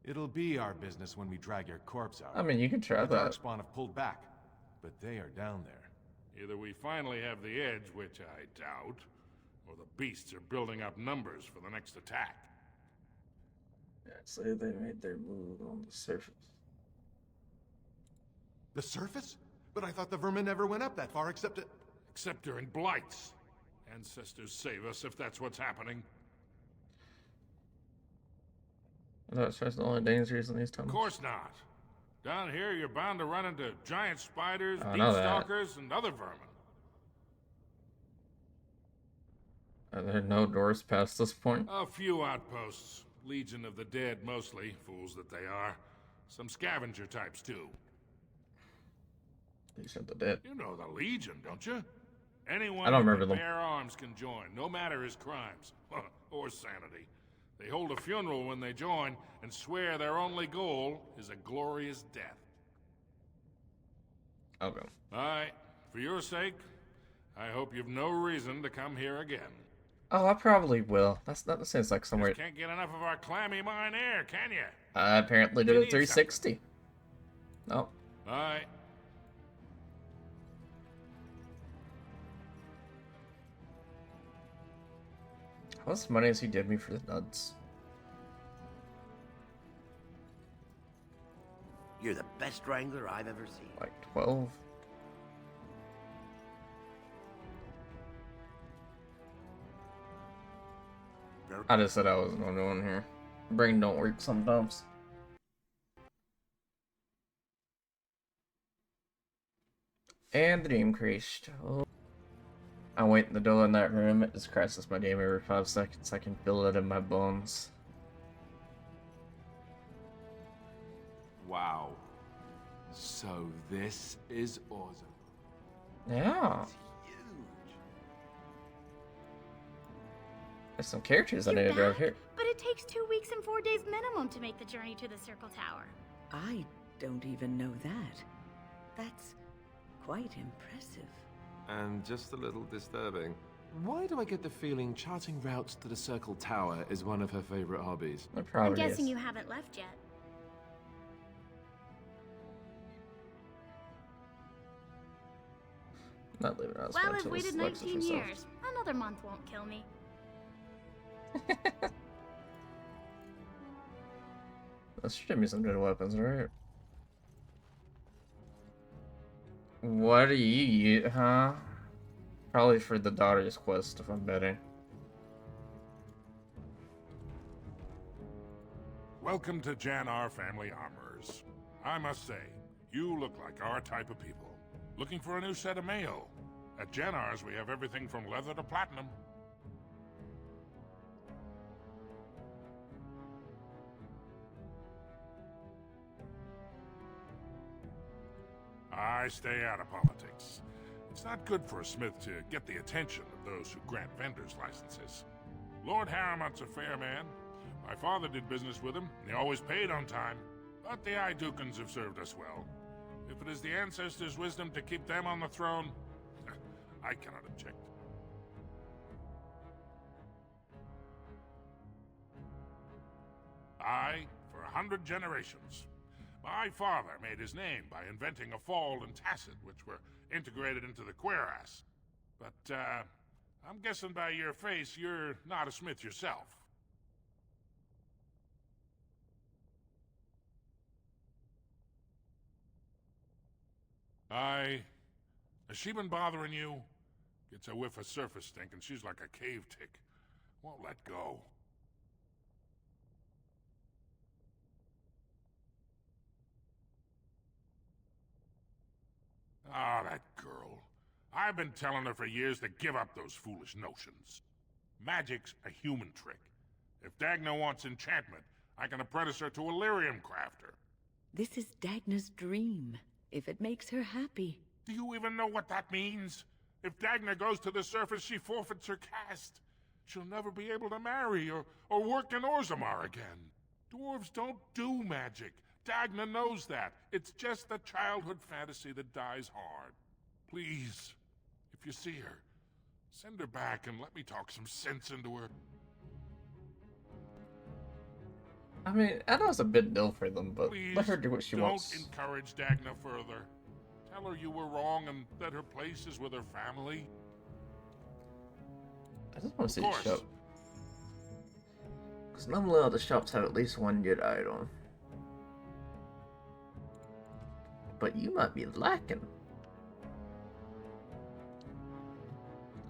It'll be our business when we drag your corpse out. I mean, you can try The that. Darkspawn have pulled back, but they are down there. Either we finally have the edge, which I doubt, or the beasts are building up numbers for the next attack. Yeah, say they made their move on the surface. The surface? But I thought the vermin never went up that far except to... Except during blights. Ancestors save us if that's what's happening. I thought that's the only dangers in these times. Of course not. Down here, you're bound to run into giant spiders, I deep know that. stalkers, and other vermin. Are there no doors past this point? A few outposts. Legion of the Dead, mostly. Fools that they are. Some scavenger types, too. Legion of the Dead. You know the Legion, don't you? Anyone I don't with remember them. bare arms can join, no matter his crimes. Or sanity. They hold a funeral when they join, and swear their only goal is a glorious death. Okay. Aye, for your sake, I hope you've no reason to come here again. Oh, I probably will. That's not the sense like somewhere. Just can't get enough of our clammy mine air, can you? I apparently did You a need 360. No. Aye. How much money has he give me for the nuts? You're the best wrangler I've ever seen. Like 12? I just said I wasn't the only one here. Brain don't work sometimes. And the dream crashed. Oh. I wait in the door in that room. It just crashes my game every 5 seconds. I can feel it in my bones. Wow. So this is awesome. Yeah. It's huge. There's some characters I You're need to drive back? here. But it takes 2 weeks and 4 days minimum to make the journey to the Circle Tower. I don't even know that. That's quite impressive. And just a little disturbing. Why do I get the feeling charting routes to the Circle Tower is one of her favorite hobbies? It I'm probably guessing is. you haven't left yet. Not leaving us. Well, I've waited 19 years. Another month won't kill me. Let's give me some good weapons, right? What do you use, huh? Probably for the daughter's quest, if I'm betting. Welcome to Janar Family Armorers. I must say, you look like our type of people. Looking for a new set of mail. At Janar's, we have everything from leather to platinum. I stay out of politics. It's not good for a smith to get the attention of those who grant vendors licenses. Lord Harriman's a fair man. My father did business with him, and he always paid on time. But the Idukans have served us well. If it is the ancestors' wisdom to keep them on the throne, I cannot object. I, for 100 generations. My father made his name by inventing a fall and tacit, which were integrated into the cuirass. But, I'm guessing by your face, you're not a smith yourself. Has she been bothering you? Gets a whiff of surface stink and she's like a cave tick. Won't let go. Ah, that girl. I've been telling her for years to give up those foolish notions. Magic's a human trick. If Dagna wants enchantment, I can apprentice her to a lyrium crafter. This is Dagna's dream, if it makes her happy. Do you even know what that means? If Dagna goes to the surface, she forfeits her caste. She'll never be able to marry or work in Orzammar again. Dwarves don't do magic. Dagna knows that. It's just a childhood fantasy that dies hard. Please, if you see her, send her back and let me talk some sense into her. I mean, I know it's a big deal for them, but Please, let her do what she don't wants. encourage Dagna further. Tell her you were wrong and that her place is with her family. I just want to see Of the course. shop. Because normally all the shops have at least one good item. But you might be lacking.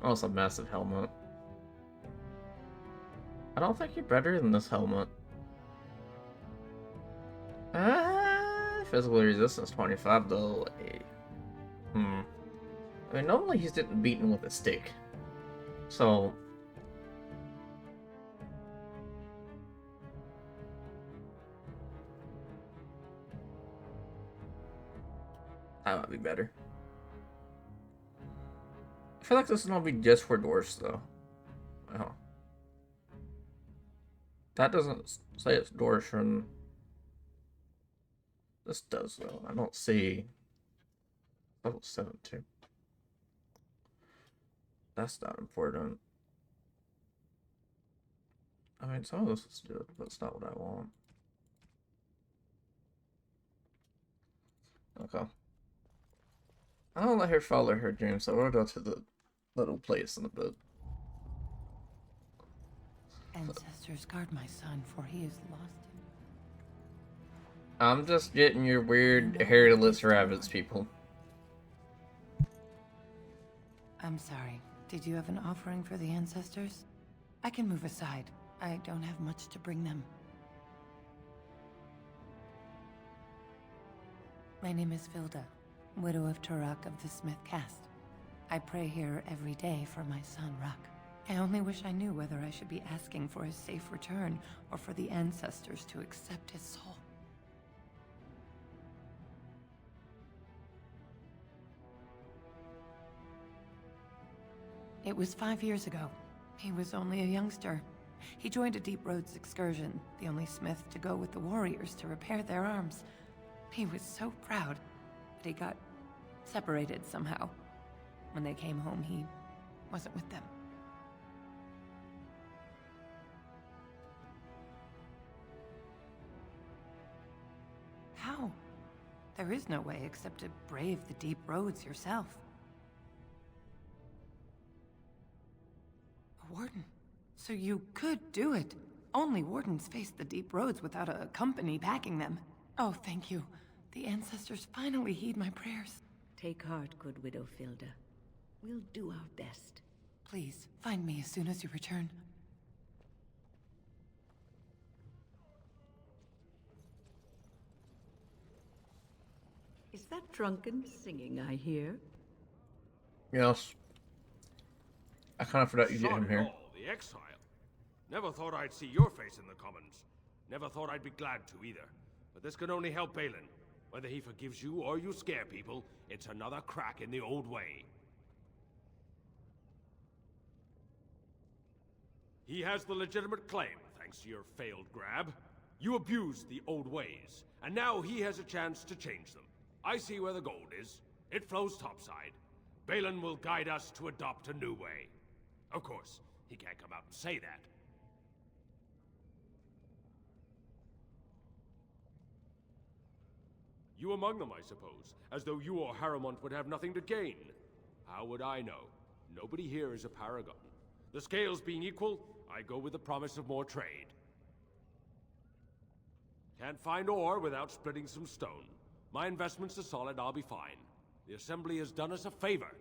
Oh, it's a massive helmet. I don't think you're better than this helmet. Physical resistance 25 though. I mean, normally he's getting beaten with a stick. So... that might be better. I feel like this is gonna be just for dwarves though. Oh. That doesn't say it's Dorshan. This does though. I don't see level 7 too. That's not important. I mean, some of this is good, but it's not what I want. Okay. I'll let her follow her dreams, so we'll go to the little place in a bit. Ancestors guard my son, for he is lost. I'm just getting your weird hairless rabbits, people. I'm sorry. Did you have an offering for the ancestors? I can move aside. I don't have much to bring them. My name is Vilda, widow of Turok of the Smith caste. I pray here every day for my son, Rock. I only wish I knew whether I should be asking for his safe return or for the ancestors to accept his soul. It was 5 years ago. He was only a youngster. He joined a Deep Roads excursion, the only smith to go with the warriors to repair their arms. He was so proud, but he got separated somehow. When they came home, he wasn't with them. How? There is no way except to brave the Deep Roads yourself. A warden. So you could do it. Only wardens face the Deep Roads without a company backing them. Oh, thank you. The ancestors finally heed my prayers. Take heart, good widow Filda. We'll do our best. Please, find me as soon as you return. Is that drunken singing I hear? Yes. I kind of forgot you get him Not here. at all, the exile. Never thought I'd see your face in the Commons. Never thought I'd be glad to either. But this can only help Balin. Whether he forgives you or you scare people, it's another crack in the old way. He has the legitimate claim, thanks to your failed grab. You abused the old ways, and now he has a chance to change them. I see where the gold is. It flows topside. Balin will guide us to adopt a new way. Of course, he can't come out and say that. You among them, I suppose, as though you or Harrowmont would have nothing to gain. How would I know? Nobody here is a paragon. The scales being equal, I go with the promise of more trade. Can't find ore without splitting some stone. My investments are solid, I'll be fine. The Assembly has done us a favor.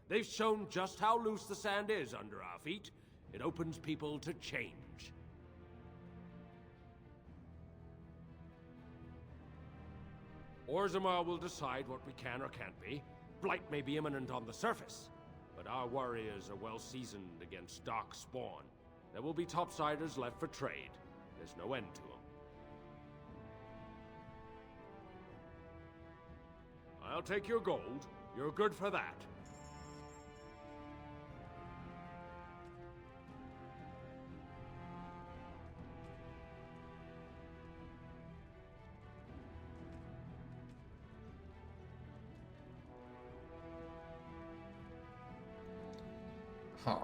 They've shown just how loose the sand is under our feet. It opens people to change. Orzammar will decide what we can or can't be. Blight may be imminent on the surface, but our warriors are well seasoned against dark spawn. There will be topsiders left for trade. There's no end to them. I'll take your gold. You're good for that. Huh.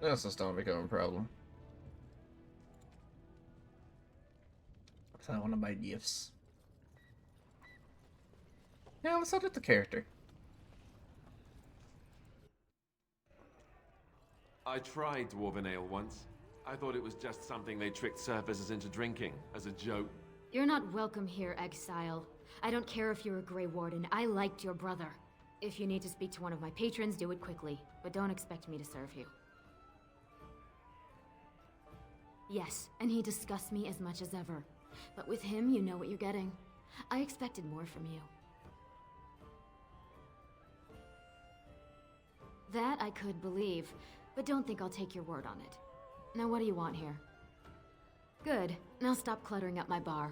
This is not becoming a problem. So I want to buy gifts. Yeah, let's edit the character. I tried Dwarven Ale once. I thought it was just something they tricked surfacers into drinking, as a joke. You're not welcome here, exile. I don't care if you're a Grey Warden. I liked your brother. If you need to speak to one of my patrons, do it quickly. But don't expect me to serve you. Yes, and he disgusts me as much as ever. But with him, you know what you're getting. I expected more from you. That I could believe, but don't think I'll take your word on it. Now what do you want here? Good. Now stop cluttering up my bar.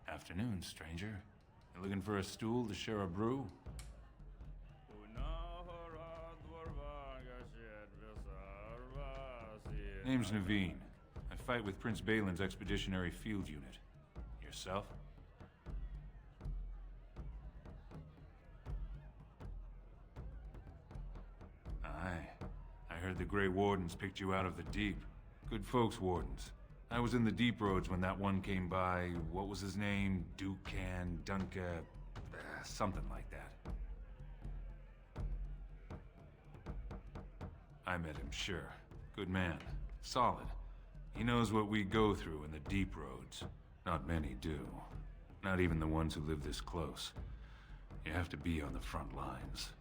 Afternoon, stranger. You looking for a stool to share a brew? Name's Naveen. I fight with Prince Balin's Expeditionary Field Unit. Yourself? Aye. I heard the Grey Wardens picked you out of the deep. Good folks, Wardens. I was in the Deep Roads when that one came by. What was his name? Dukan, Dunka, something like that. I met him, sure. Good man. Solid. He knows what we go through in the Deep Roads. Not many do. Not even the ones who live this close. You have to be on the front lines.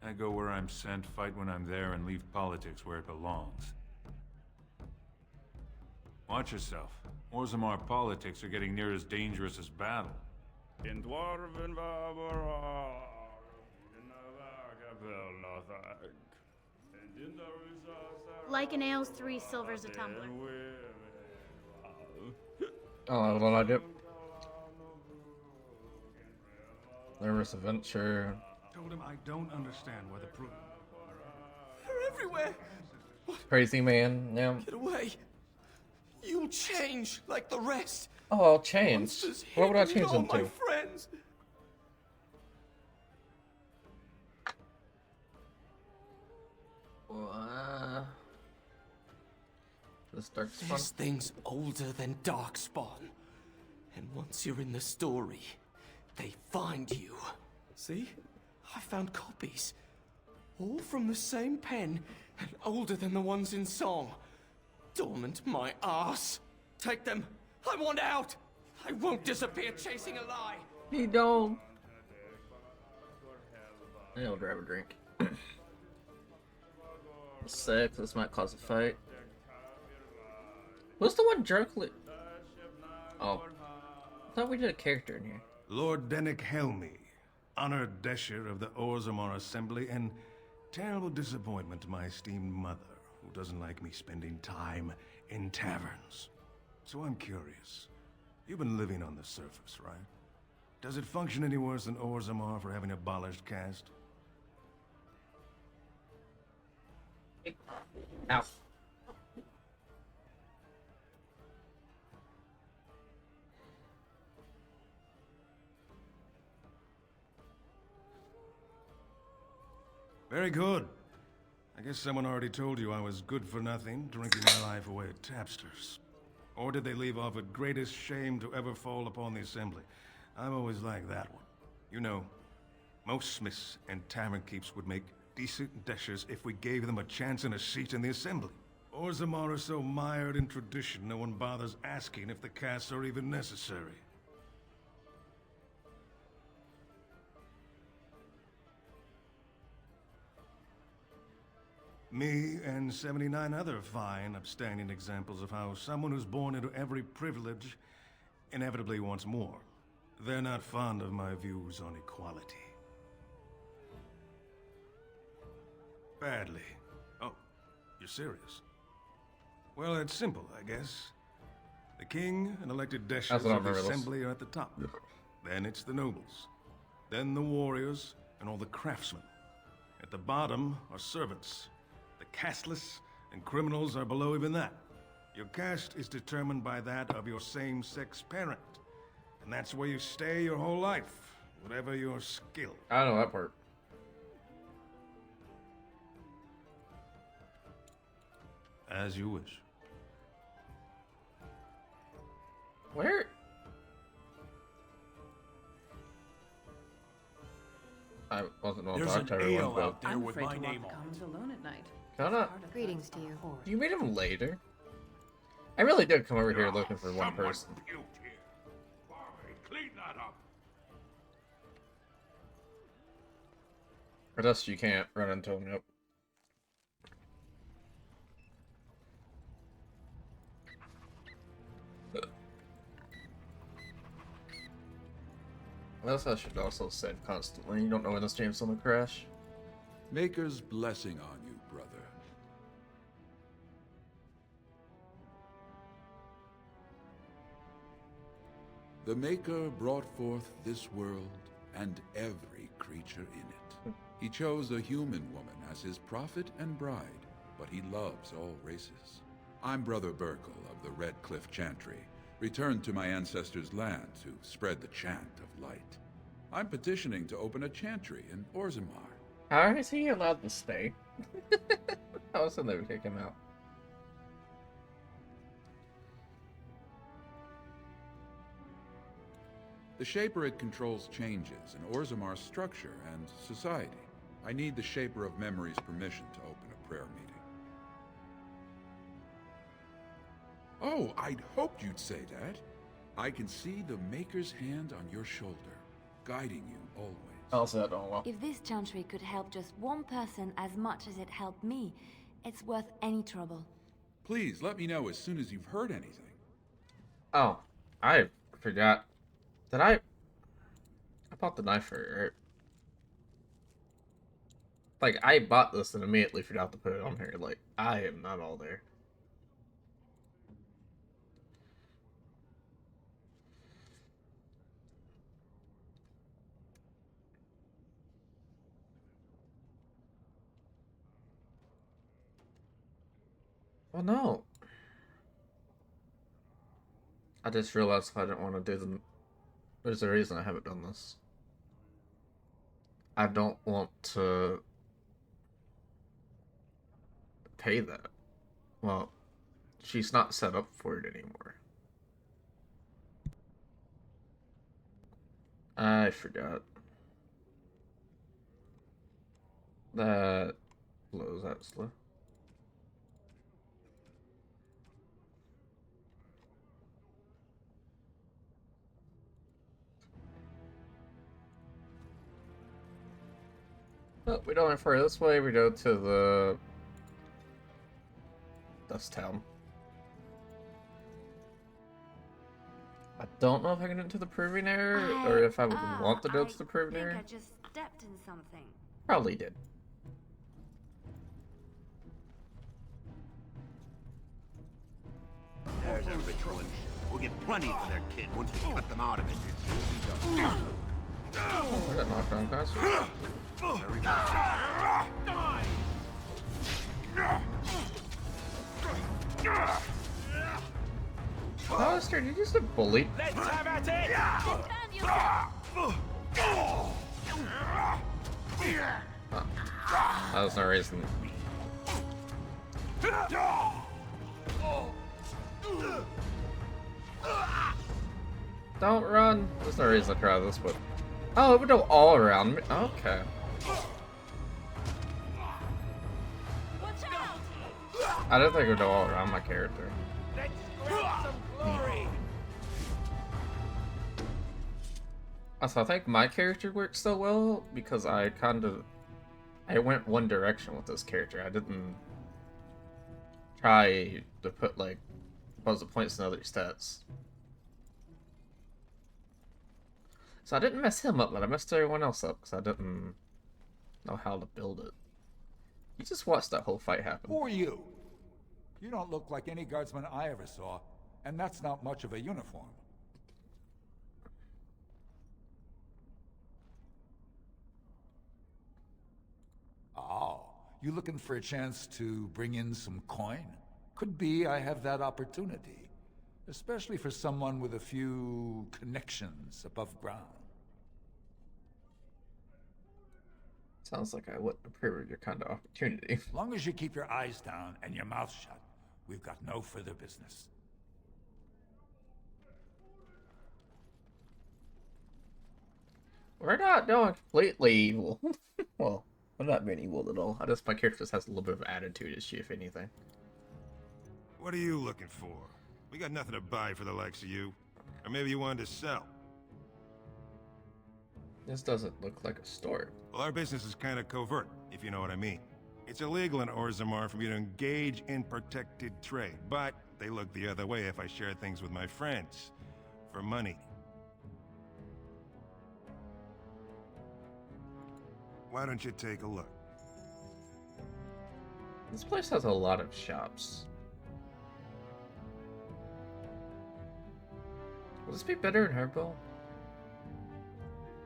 I go where I'm sent, fight when I'm there, and leave politics where it belongs. Watch yourself. Orzammar politics are getting near as dangerous as battle. In Dwarven Like an ale's 3 silvers a tumbler. Oh, what I do? Nervous adventure. Told him I don't understand why the proof. They're everywhere. Crazy man. Yeah. Get away. You'll change like the rest. Oh, I'll change. Monsters What would I hidden change all them my to? friends. This Darkspawn. This thing's older than Darkspawn. And once you're in the story, they find you. See? I found copies. All from the same pen, and older than the ones in song. Dormant my ass. Take them. I want out. I won't disappear chasing a lie. He don't. I'll grab a drink. 6. This might cause a fight. What's the one directly? Oh. I thought we did a character in here. Lord Dennick Helmy, honored Desher of the Orzammar Assembly, and terrible disappointment to my esteemed mother, who doesn't like me spending time in taverns. So I'm curious. You've been living on the surface, right? Does it function any worse than Orzammar for having abolished caste? Ow. Very good. I guess someone already told you I was good for nothing, drinking my life away at tapsters. Or did they leave off at greatest shame to ever fall upon the Assembly? I've always liked that one. You know, most smiths and tavern keeps would make decent deshers if we gave them a chance and a seat in the Assembly. Orzammar is so mired in tradition, no one bothers asking if the castes are even necessary. Me and 79 other fine, upstanding examples of how someone who's born into every privilege inevitably wants more. They're not fond of my views on equality. Badly. Oh, you're serious? Well, it's simple, I guess. The king and elected deshers of the assembly are at the top. Then it's the nobles. Then the warriors and all the craftsmen. At the bottom are servants. The casteless and criminals are below even that. Your caste is determined by that of your same-sex parent. And that's where you stay your whole life, whatever your skill. I know that part. As you wish. Where? I wasn't on There's talk to an everyone, ale but out there I'm with afraid my to name walk the on commons alone at night. kinda. Greetings to you. You meet him later. I really did come over here looking for one Someone person. puked here. Barbie, clean that up. Or else you can't run into him. Yep. I should also save constantly. You don't know when this game's gonna crash. Maker's blessing on you, brother. The Maker brought forth this world and every creature in it. He chose a human woman as his prophet and bride, but he loves all races. I'm Brother Burkle of the Red Cliff Chantry, returned to my ancestors' land to spread the chant of light. I'm petitioning to open a chantry in Orzammar. How is he allowed to stay? How else did they kick him out? The Shaperid controls changes in Orzammar's structure and society. I need the Shaper of Memory's permission to open a prayer meeting. Oh, I'd hoped you'd say that. I can see the Maker's hand on your shoulder, guiding you always. Also, I don't know. If this chantry could help just one person as much as it helped me, it's worth any trouble. Please, let me know as soon as you've heard anything. Oh, I forgot. Did I bought the knife for it, right? Like, I bought this and immediately forgot to put it on here. Like, I am not all there. Oh no. I just realized I didn't want to do the... There's a reason I haven't done this. I don't want to pay that. Well, she's not set up for it anymore. I forgot. That blows out slow. But we don't refer this way, we go to the Dust Town. I don't know if I can get into the Proving Area, or if I would want to go to the Proving Area. I just stepped in something. Probably did. There's a rich one. We'll get plenty for their kid once we cut them out of it. I got knocked down faster. Alistair, did you just a bully? Let's have at it! That was no reason. Don't run. There's no reason to try this, but... Oh, it would go all around me. Okay. I didn't think it would go all around my character. Let's grab some glory! Also, I think my character works so well because I went one direction with this character. I didn't try to put, like, puzzle points and other stats. So I didn't mess him up, but I messed everyone else up because I didn't know how to build it. You just watched that whole fight happen. Who are you? You don't look like any guardsman I ever saw, and that's not much of a uniform. Oh, You looking for a chance to bring in some coin? Could be I have that opportunity. Especially for someone with a few connections above ground. Sounds like I wouldn't approve of your kind of opportunity. As long as you keep your eyes down and your mouth shut, we've got no further business. We're not doing completely evil. Well, we're not being evil at all. I just, my character just has a little bit of attitude issue, if anything. What are you looking for? We got nothing to buy for the likes of you. Or maybe you wanted to sell. This doesn't look like a store. Well, our business is kind of covert, if you know what I mean. It's illegal in Orzammar for me to engage in protected trade, but they look the other way if I share things with my friends. For money. Why don't you take a look? This place has a lot of shops. Will this be better in Herbo?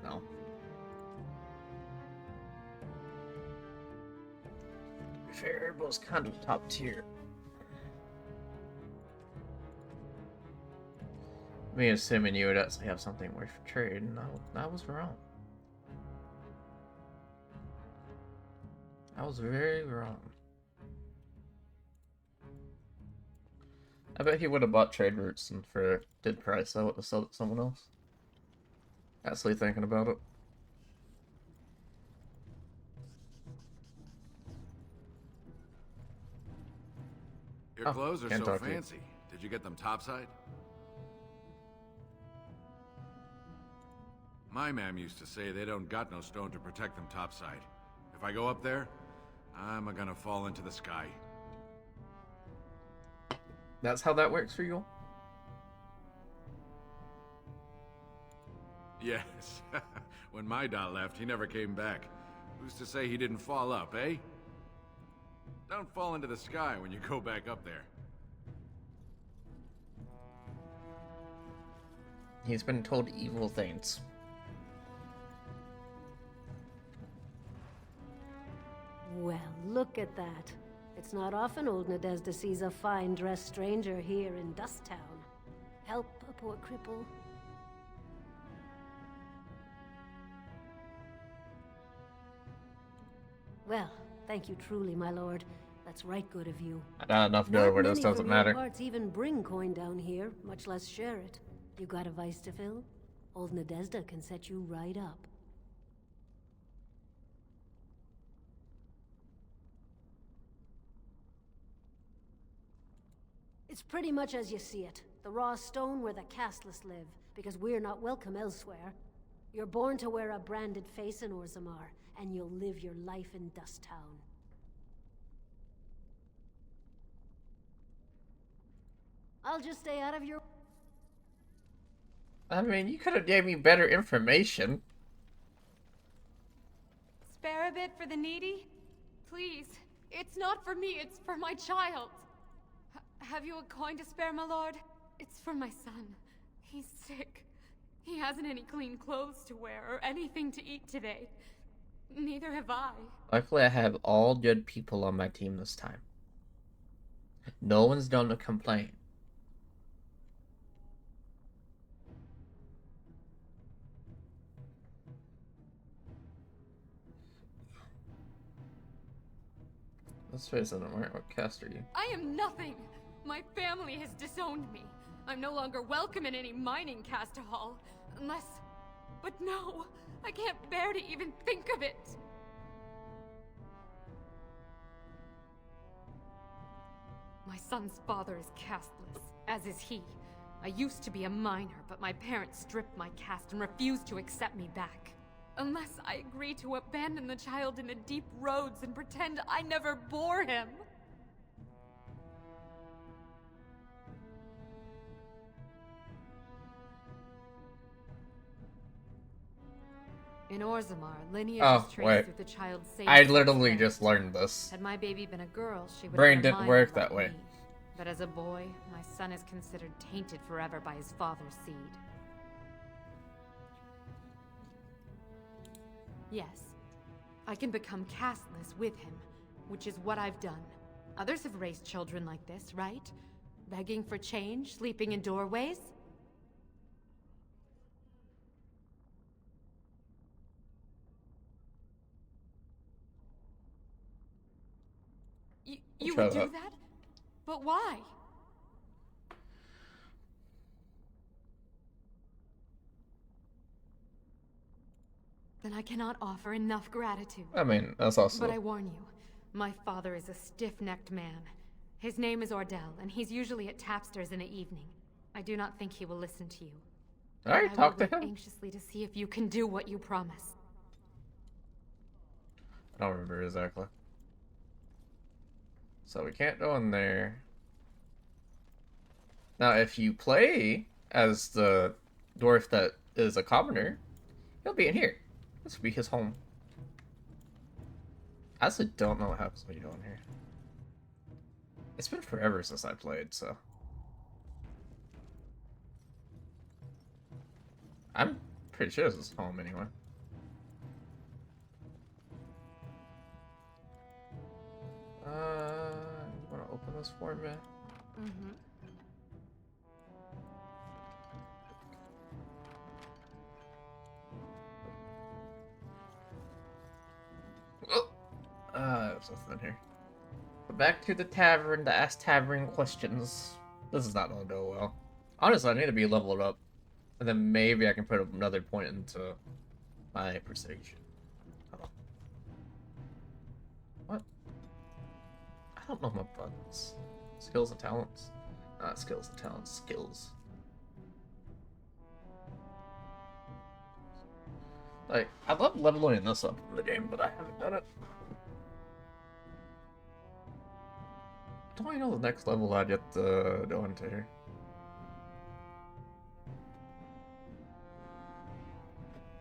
No. To be fair, Herbo's kind of top tier. Me assuming you would actually have something worth trade, and I was wrong. I was very wrong. I bet he would have bought trade routes and for a good price I would have sold it to someone else. Actually thinking about it. Your clothes are can't so talk to you. fancy. Did you get them topside? My mam used to say they don't got no stone to protect them topside. If I go up there, I'm gonna fall into the sky. That's how that works for you? Yes. When my dad left, he never came back. Who's to say he didn't fall up, eh? Don't fall into the sky when you go back up there. He's been told evil things. Well, look at that. It's not often old Nadezhda sees a fine-dressed stranger here in Dust Town. Help a poor cripple. Well, thank you truly, my lord. That's right good of you. I got enough dough where this Not many doesn't from your matter. parts even bring coin down here, much less share it. You got a vice to fill? Old Nadezhda can set you right up. It's pretty much as you see it. The raw stone where the casteless live, because we're not welcome elsewhere. You're born to wear a branded face in Orzammar, and you'll live your life in Dust Town. I'll just stay out of your... I mean, you could have gave me better information. Spare a bit for the needy? Please. It's not for me, it's for my child. Have you a coin to spare, my lord? It's for my son. He's sick. He hasn't any clean clothes to wear or anything to eat today. Neither have I. Luckily, I have all good people on my team this time. No one's gonna complain. This face isn't right. What caste are you? I am nothing. My family has disowned me. I'm no longer welcome in any mining cast hall. Unless... But no! I can't bear to even think of it! My son's father is casteless, as is he. I used to be a miner, but my parents stripped my caste and refused to accept me back. Unless I agree to abandon the child in the deep roads and pretend I never bore him. In Orzammar, lineage Oh, is traced wait. through the child's I same literally sex. just learned this. Had my baby been a girl, she would Brain have didn't been work mine that like way. me. But as a boy, my son is considered tainted forever by his father's seed. Yes, I can become casteless with him, which is what I've done. Others have raised children like this, right? Begging for change, sleeping in doorways. You would do that? But why? Then I cannot offer enough gratitude. I mean, that's also... But I warn you, my father is a stiff-necked man. His name is Ordell, and he's usually at Tapster's in the evening. I do not think he will listen to you. Alright, talk to I will him. wait anxiously to see if you can do what you promise. I don't remember exactly. So we can't go in there. Now, if you play as the dwarf that is a commoner, he'll be in here. This will be his home. I actually don't know what happens when you go in here. It's been forever since I played, so... I'm pretty sure this is home anyway. You wanna open this for me? Mm-hmm. There's nothing in here. But back to the tavern to ask tavern questions. This is not gonna go well. Honestly, I need to be leveled up. And then maybe I can put another point into my persuasion. Hold on. What? I don't know my buttons. Skills and talents? Not skills and talents, skills. Like, I love leveling this up in the game, but I haven't done it. Don't I know the next level I'd get to go into here?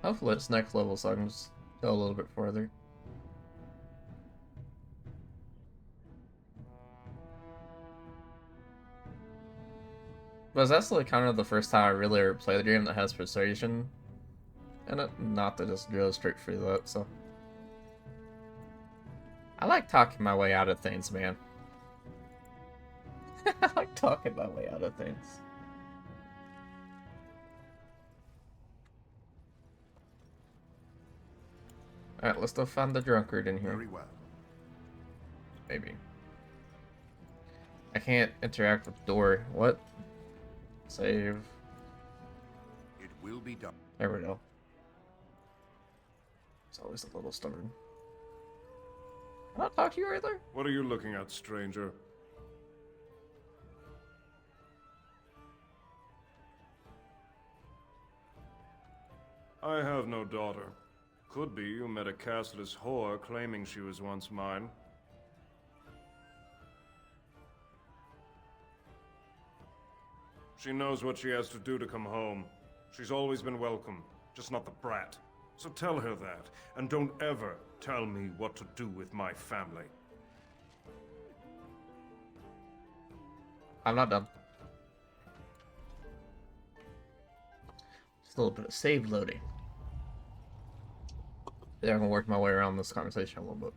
Hopefully it's next level so I can just go a little bit further. But it's actually kind of the first time I really ever played a game that has persuasion in it, not to just go straight through that, so. I like talking my way out of things, man. I like talking my way out of things. Alright, let's go find the drunkard in here. Very well. Maybe. I can't interact with the door. What? Save. It will be done. There we go. It's always a little stubborn. Can I talk to you either? What are you looking at, stranger? I have no daughter. Could be you met a castless whore claiming she was once mine. She knows what she has to do to come home. She's always been welcome, just not the brat. So tell her that, and don't ever tell me what to do with my family. I'm not done. Just a little bit of save loading. Yeah, I'm gonna work my way around this conversation a little bit.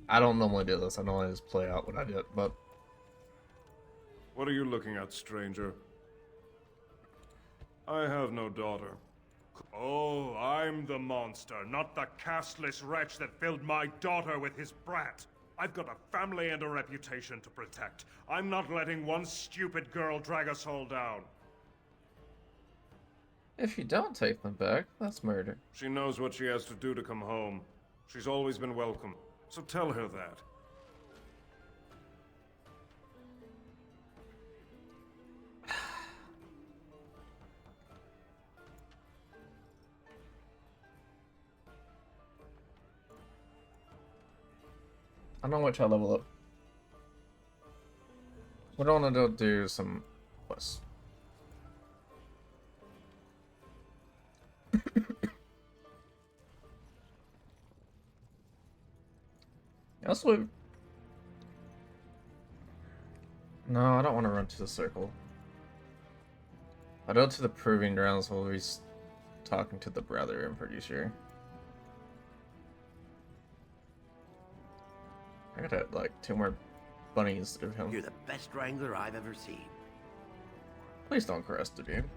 I don't normally do this. I normally just play out what I did, but... What are you looking at, stranger? I have no daughter. Oh, I'm the monster, not the castless wretch that filled my daughter with his brat. I've got a family and a reputation to protect. I'm not letting one stupid girl drag us all down. If you don't take them back, that's murder. She knows what she has to do to come home. She's always been welcome, so tell her that. I don't know which I level up. We're gonna do some quests. Also, no, I don't want to run to the circle. I go to the proving grounds while he's talking to the brother, I'm pretty sure. gotta add, like 2 more bunnies to him. You're the best wrangler I've ever seen. Please don't caress the dude.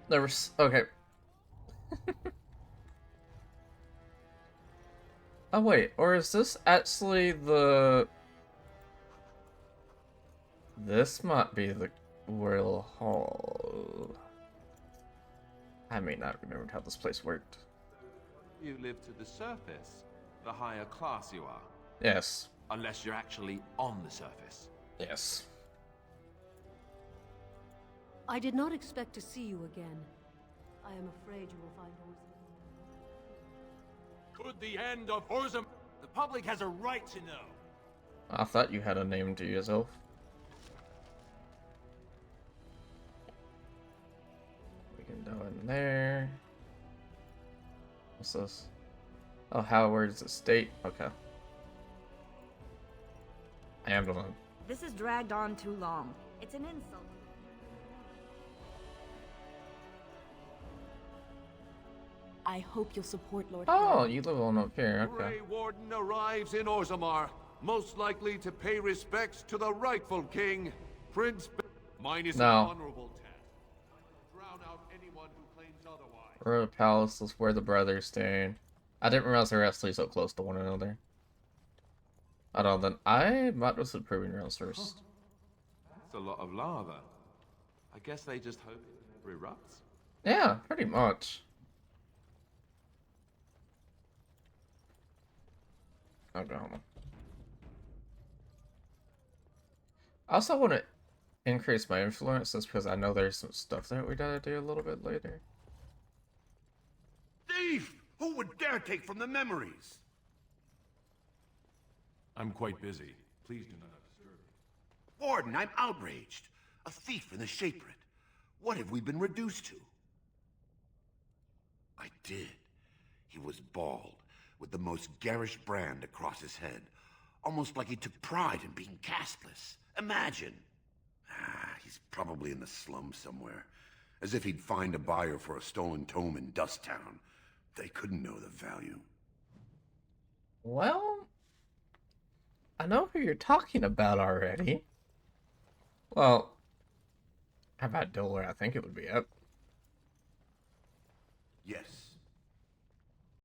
There was okay. Oh wait, or is this actually the? This might be the Royal Hall. I may not remember how this place worked. You live to the surface, the higher class you are. Yes. Unless you're actually on the surface. Yes. I did not expect to see you again. I am afraid you will find Orzammar. To the end of Orzammar. The public has a right to know. I thought you had a name to yourself. We can go in there. What's this? Oh, Howard's estate. Okay. I am the one. This has dragged on too long. It's an insult. I hope you'll support Lord. Oh, you live on up here. Okay. Grey Warden arrives in Orzammar, most likely to pay respects to the rightful king, Prince. Mine is an honorable task. Drown out anyone who claims otherwise. Royal Palace is where the brothers stayed. I didn't realize they were actually so close to one another. I don't know, then I might just have proving rounds first. That's a lot of lava. I guess they just hope it never erupts. Yeah, pretty much. Okay, hold on. I also want to increase my influence just because I know there's some stuff that we gotta do a little bit later. Thief! Who would dare take from the memories? I'm quite busy. Please do not disturb me. Warden, I'm outraged. A thief in the Shaperate. What have we been reduced to? I did. He was bald, with the most garish brand across his head. Almost like he took pride in being castless. Imagine. He's probably in the slums somewhere. As if he'd find a buyer for a stolen tome in Dust Town. They couldn't know the value. Well, I know who you're talking about already. Well, how about Dollar? I think it would be up.